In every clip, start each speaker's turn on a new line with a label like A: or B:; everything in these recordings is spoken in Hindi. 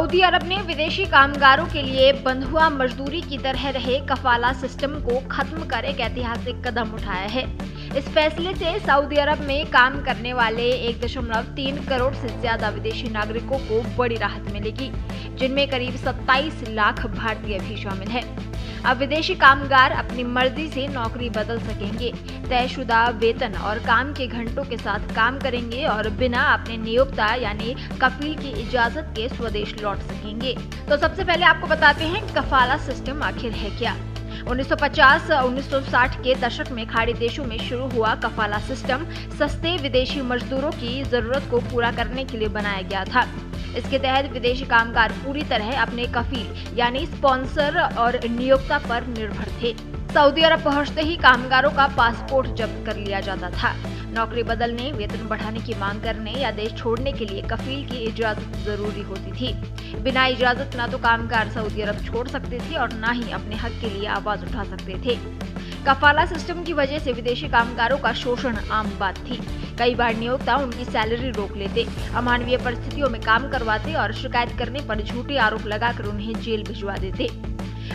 A: सऊदी अरब ने विदेशी कामगारों के लिए बंधुआ मजदूरी की तरह रहे कफाला सिस्टम को खत्म कर एक ऐतिहासिक कदम उठाया है। इस फैसले से सऊदी अरब में काम करने वाले 1.3 करोड़ से ज्यादा विदेशी नागरिकों को बड़ी राहत मिलेगी, जिनमें करीब 27 लाख भारतीय भी शामिल हैं। अब विदेशी कामगार अपनी मर्जी से नौकरी बदल सकेंगे, तयशुदा वेतन और काम के घंटों के साथ काम करेंगे और बिना अपने नियोक्ता यानी कफील की इजाजत के स्वदेश लौट सकेंगे। तो सबसे पहले आपको बताते हैं कफाला सिस्टम आखिर है क्या। 1950-1960 के दशक में खाड़ी देशों में शुरू हुआ कफाला सिस्टम सस्ते विदेशी मजदूरों की जरूरत को पूरा करने के लिए बनाया गया था। इसके तहत विदेशी कामगार पूरी तरह अपने कफील यानी स्पॉन्सर और नियोक्ता पर निर्भर थे। सऊदी अरब पहुंचते ही कामगारों का पासपोर्ट जब्त कर लिया जाता था। नौकरी बदलने, वेतन बढ़ाने की मांग करने या देश छोड़ने के लिए कफील की इजाजत जरूरी होती थी। बिना इजाजत न तो कामगार सऊदी अरब छोड़ सकते थे और न ही अपने हक के लिए आवाज उठा सकते थे। कफाला सिस्टम की वजह से विदेशी कामगारों का शोषण आम बात थी। कई बार नियोक्ता उनकी सैलरी रोक लेते, अमानवीय परिस्थितियों में काम करवाते और शिकायत करने पर झूठे आरोप लगाकर उन्हें जेल भिजवा देते।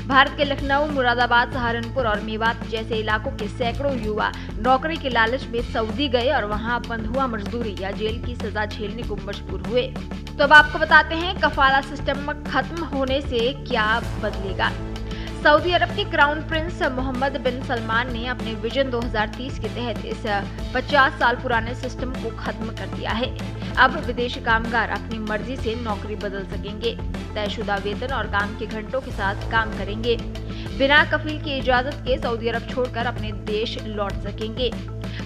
A: भारत के लखनऊ, मुरादाबाद, सहारनपुर और मेवात जैसे इलाकों के सैकड़ों युवा नौकरी के लालच में सऊदी गए और वहां बंधुआ मजदूरी या जेल की सजा झेलने को मजबूर हुए। तो अब आपको बताते हैं कफाला सिस्टम खत्म होने से क्या बदलेगा। सऊदी अरब के क्राउन प्रिंस मोहम्मद बिन सलमान ने अपने विजन 2030 के तहत इस 50 साल पुराने सिस्टम को खत्म कर दिया है। अब विदेशी कामगार अपनी मर्जी से नौकरी बदल सकेंगे, तयशुदा वेतन और काम के घंटों के साथ काम करेंगे, बिना कफील की इजाजत के सऊदी अरब छोड़कर अपने देश लौट सकेंगे,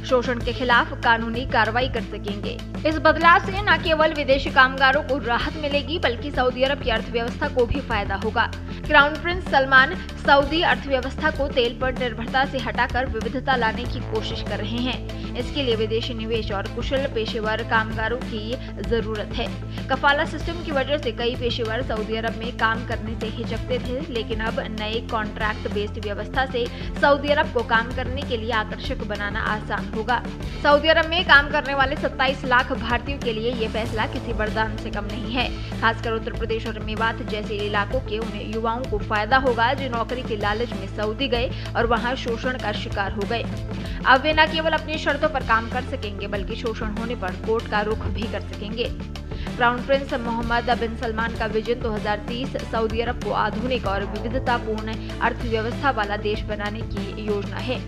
A: शोषण के खिलाफ कानूनी कार्रवाई कर सकेंगे। इस बदलाव से न केवल विदेशी कामगारों को राहत मिलेगी बल्कि सऊदी अरब की अर्थव्यवस्था को भी फायदा होगा। क्राउन प्रिंस सलमान सऊदी अर्थव्यवस्था को तेल पर निर्भरता से हटाकर विविधता लाने की कोशिश कर रहे हैं। इसके लिए विदेशी निवेश और कुशल पेशेवर कामगारों की जरूरत है। कफाला सिस्टम की वजह से कई पेशेवर सऊदी अरब में काम करने से हिचकते थे, लेकिन अब नए कॉन्ट्रैक्ट बेस्ड व्यवस्था से सऊदी अरब को काम करने के लिए आकर्षक बनाना आसान होगा। सऊदी अरब में काम करने वाले 27 लाख भारतीयों के लिए ये फैसला किसी वरदान से कम नहीं है। खासकर उत्तर प्रदेश और मेवात जैसे इलाकों के उन युवाओं को फायदा होगा जो नौकरी के लालच में सऊदी गए और वहां शोषण का शिकार हो गए। अब वे न केवल अपनी शर्तों पर काम कर सकेंगे बल्कि शोषण होने पर कोर्ट का रुख भी कर सकेंगे। क्राउन प्रिंस मोहम्मद बिन सलमान का विजन 2030 सऊदी अरब को आधुनिक और विविधतापूर्ण अर्थव्यवस्था वाला देश बनाने की योजना है।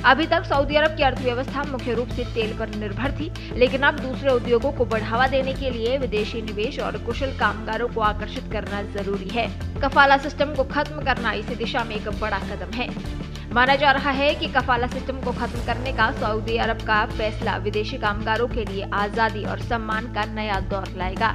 A: अभी तक सऊदी अरब की अर्थव्यवस्था मुख्य रूप से तेल पर निर्भर थी, लेकिन अब दूसरे उद्योगों को बढ़ावा देने के लिए विदेशी निवेश और कुशल कामगारों को आकर्षित करना जरूरी है। कफाला सिस्टम को खत्म करना इसी दिशा में एक बड़ा कदम है। माना जा रहा है कि कफाला सिस्टम को खत्म करने का सऊदी अरब का फैसला विदेशी कामगारों के लिए आजादी और सम्मान का नया दौर लाएगा।